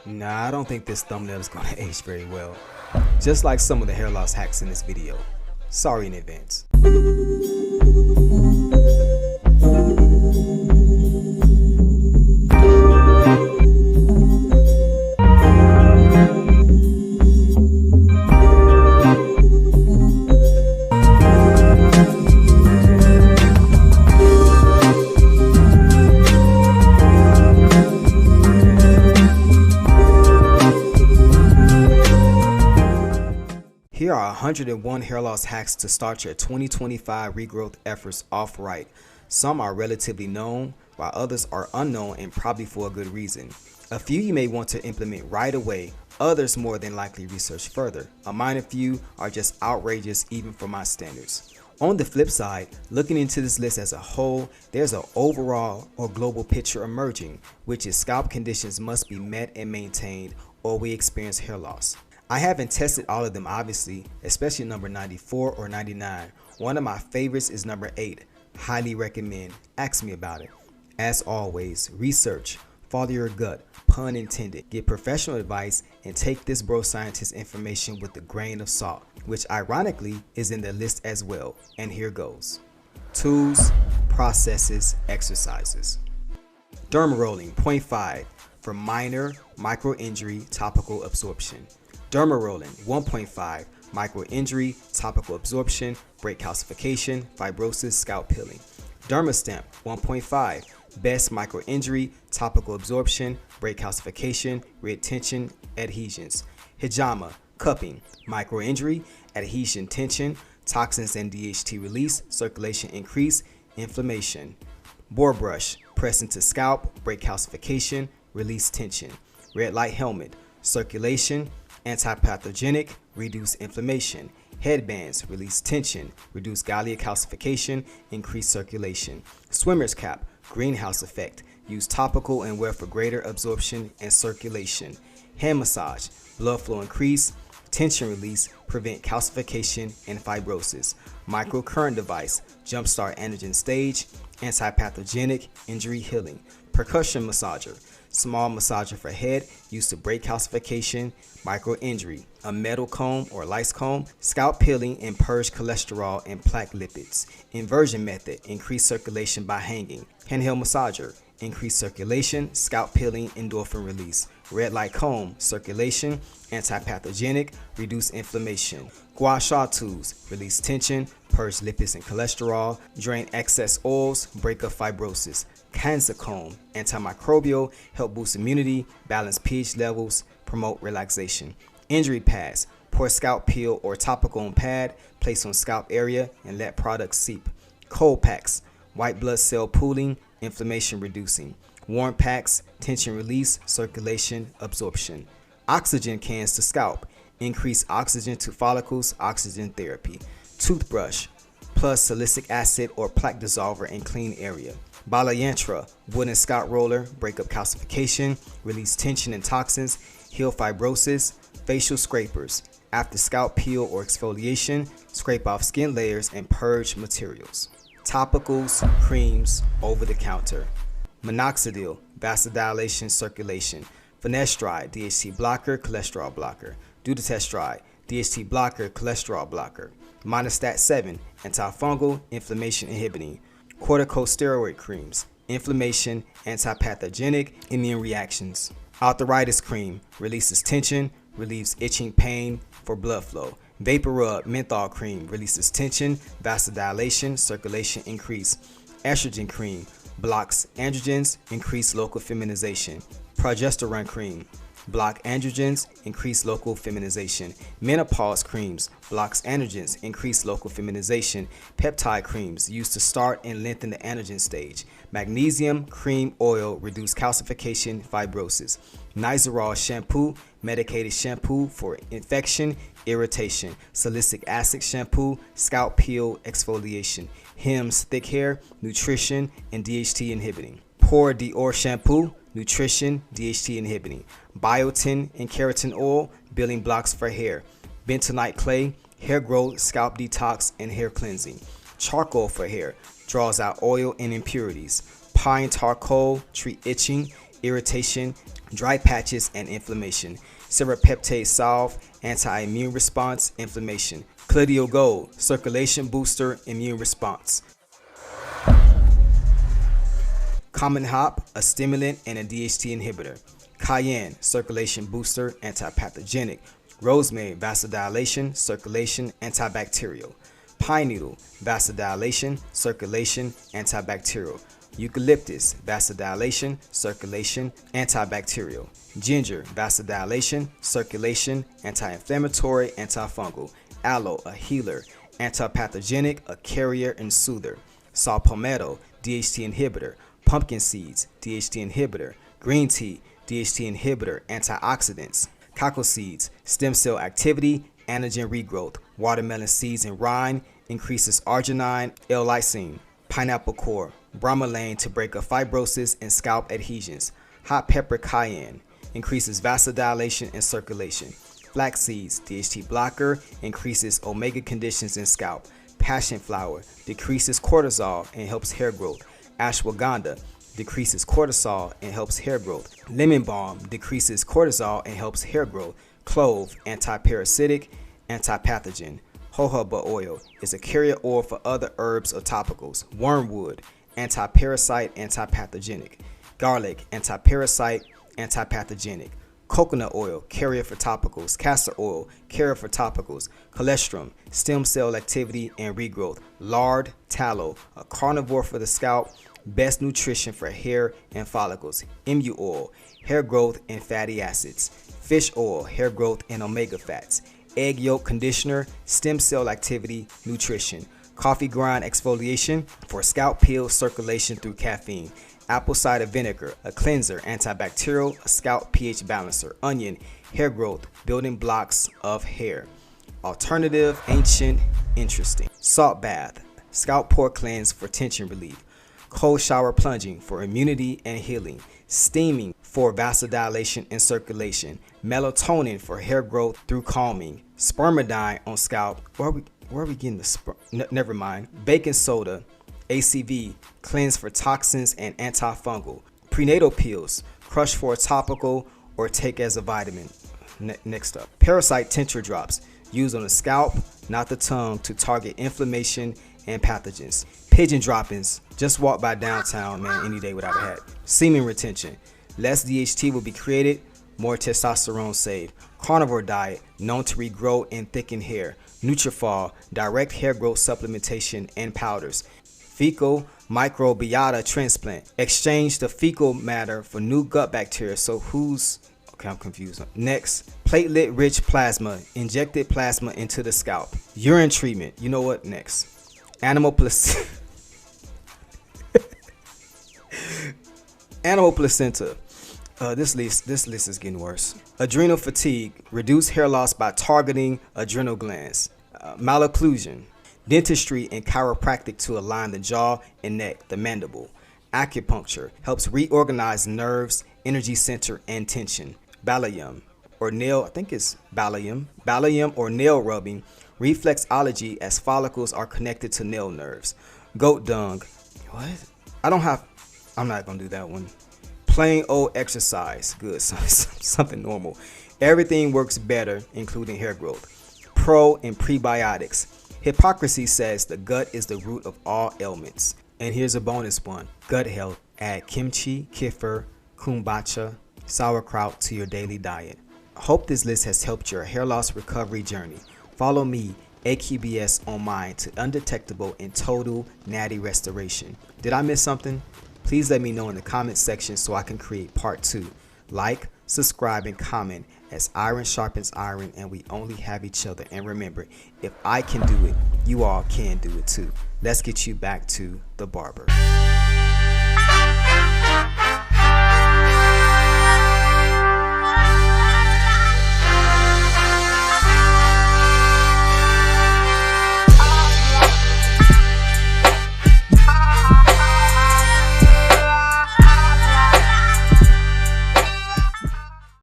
Nah, I don't think this thumbnail is gonna age very well. Just like some of the hair loss hacks in this video. Sorry in advance. Here are 101 hair loss hacks to start your 2025 regrowth efforts off right. Some are relatively known, while others are unknown and probably for a good reason. A few you may want to implement right away, others more than likely research further. A minor few are just outrageous even for my standards. On the flip side, looking into this list as a whole, there's an overall or global picture emerging, which is scalp conditions must be met and maintained or we experience hair loss. I haven't tested all of them obviously, especially number 94 or 99. One of my favorites is number 8. Highly recommend. Ask me about it. As always, research, follow your gut, pun intended. Get professional advice and take this bro scientist information with a grain of salt, which ironically is in the list as well. And here goes. Tools, processes, exercises. Derma rolling 0.5 for minor micro injury topical absorption. Derma rolling 1.5 micro injury, topical absorption, break calcification, fibrosis, scalp peeling. Derma stamp 1.5 best micro injury, topical absorption, break calcification, retention, adhesions. Hijama cupping, micro injury, adhesion tension, toxins and DHT release, circulation increase, inflammation. Boar brush press into scalp, break calcification, release tension. Red light helmet circulation, antipathogenic, reduce inflammation. Headbands release tension, reduce gallea calcification, increase circulation. Swimmer's cap, greenhouse effect, use topical and wear for greater absorption and circulation. Hand massage, blood flow increase, tension release, prevent calcification and fibrosis. Microcurrent device, jumpstart anagen stage, antipathogenic, injury healing. Percussion massager, small massager for head, used to break calcification, micro injury. A metal comb or lice comb, scalp peeling and purge cholesterol and plaque lipids. Inversion method, increase circulation by hanging. Handheld massager, increase circulation, scalp peeling, endorphin release. Red light comb, circulation, antipathogenic, reduce inflammation. Gua sha tools, release tension, purge lipids and cholesterol, drain excess oils, break up fibrosis. Cancer comb, antimicrobial, help boost immunity, balance pH levels, promote relaxation. Injury pads, pour scalp peel or topical on pad, place on scalp area and let products seep. Cold packs, white blood cell pooling, inflammation reducing. Warm packs, tension release, circulation, absorption. Oxygen cans to scalp, increase oxygen to follicles, oxygen therapy. Toothbrush, plus salicylic acid or plaque dissolver in clean area. Bala yantra, wooden scalp roller, break up calcification, release tension and toxins, heal fibrosis. Facial scrapers, after scalp peel or exfoliation, scrape off skin layers and purge materials. Topicals, creams, over the counter. Minoxidil, vasodilation, circulation. Finasteride, DHT blocker, cholesterol blocker. Dutasteride, DHT blocker, cholesterol blocker. Monostat 7, antifungal, inflammation inhibiting. Corticosteroid creams, inflammation, antipathogenic, immune reactions. Arthritis cream, releases tension, relieves itching pain for blood flow. Vapor rub menthol cream, releases tension, vasodilation, circulation increase. Estrogen cream, blocks androgens, increase local feminization. Progesterone cream, block androgens, increase local feminization. Menopause creams, blocks androgens, increase local feminization. Peptide creams, used to start and lengthen the androgen stage. Magnesium cream oil, reduce calcification, fibrosis. Nizoral shampoo, medicated shampoo for infection, irritation. Salicylic acid shampoo, scalp peel, exfoliation. Hims thick hair, nutrition, and DHT inhibiting. Pore Dior shampoo, nutrition, DHT inhibiting. Biotin and keratin oil, building blocks for hair. Bentonite clay, hair growth, scalp detox, and hair cleansing. Charcoal for hair, draws out oil and impurities. Pine tar coal, treat itching, irritation, dry patches and inflammation. Serapeptase salve, anti-immune response, inflammation. Clidio Gold, circulation booster, immune response. Common hop, a stimulant and a DHT inhibitor. Cayenne, circulation booster, antipathogenic. Rosemary, vasodilation, circulation, antibacterial. Pine needle, vasodilation, circulation, antibacterial. Eucalyptus, vasodilation, circulation, antibacterial. Ginger, vasodilation, circulation, anti-inflammatory, antifungal. Aloe, a healer, antipathogenic, a carrier and soother. Saw palmetto, DHT inhibitor. Pumpkin seeds, DHT inhibitor. Green tea, DHT inhibitor, antioxidants. Cocoa seeds, stem cell activity, antigen regrowth. Watermelon seeds and rind, increases arginine, L-lysine. Pineapple core, bromelain to break up fibrosis and scalp adhesions. Hot pepper cayenne, increases vasodilation and circulation. Flax seeds, DHT blocker, increases omega conditions in scalp. Passion flower, decreases cortisol and helps hair growth. Ashwagandha, decreases cortisol and helps hair growth. Lemon balm, decreases cortisol and helps hair growth. Clove, antiparasitic, antipathogen. Jojoba oil is a carrier oil for other herbs or topicals. Wormwood, antiparasite, antipathogenic. Garlic, antiparasite, antipathogenic. Coconut oil, carrier for topicals. Castor oil, carrier for topicals. Colostrum, stem cell activity and regrowth. Lard, tallow, a carnivore for the scalp. Best nutrition for hair and follicles. Emu oil, hair growth and fatty acids. Fish oil, hair growth and omega fats. Egg yolk conditioner, stem cell activity, nutrition. Coffee grind exfoliation for scalp peel circulation through caffeine. Apple cider vinegar, a cleanser, antibacterial, a scalp pH balancer. Onion, hair growth, building blocks of hair. Alternative, ancient, interesting. Salt bath, scalp pore cleanse for tension relief. Cold shower plunging for immunity and healing. Steaming for vasodilation and circulation. Melatonin for hair growth through calming. Spermidine on scalp. Where are we getting the never mind. Baking soda, ACV, cleanse for toxins and antifungal. Prenatal pills, crush for a topical or take as a vitamin. Next up, parasite tincture drops, used on the scalp, not the tongue, to target inflammation and pathogens. Pigeon droppings, just walk by downtown, man, any day without a hat. Semen retention, less DHT will be created, more testosterone saved. Carnivore diet, known to regrow and thicken hair. Nutrafol, direct hair growth supplementation and powders. Fecal microbiota transplant, exchange the fecal matter for new gut bacteria. So okay, I'm confused. Next, platelet rich plasma, injected plasma into the scalp. Urine treatment, you know what? Next, animal placenta. Animal placenta. This list is getting worse. Adrenal fatigue, reduce hair loss by targeting adrenal glands. Malocclusion, dentistry and chiropractic to align the jaw and neck, the mandible. Acupuncture helps reorganize nerves, energy center, and tension. Balium or nail, I think it's Balium or nail rubbing, reflexology as follicles are connected to nail nerves. Goat dung, what? I'm not gonna do that one. Plain old exercise, good, something normal. Everything works better, including hair growth. Pro and prebiotics. Hippocrates says the gut is the root of all ailments. And here's a bonus one. Gut health, add kimchi, kefir, kombucha, sauerkraut to your daily diet. I hope this list has helped your hair loss recovery journey. Follow me, AQBS, on mine to undetectable and total natty restoration. Did I miss something? Please let me know in the comment section so I can create part 2. Like, subscribe, and comment, as iron sharpens iron and we only have each other. And remember, if I can do it, you all can do it too. Let's get you back to the barber.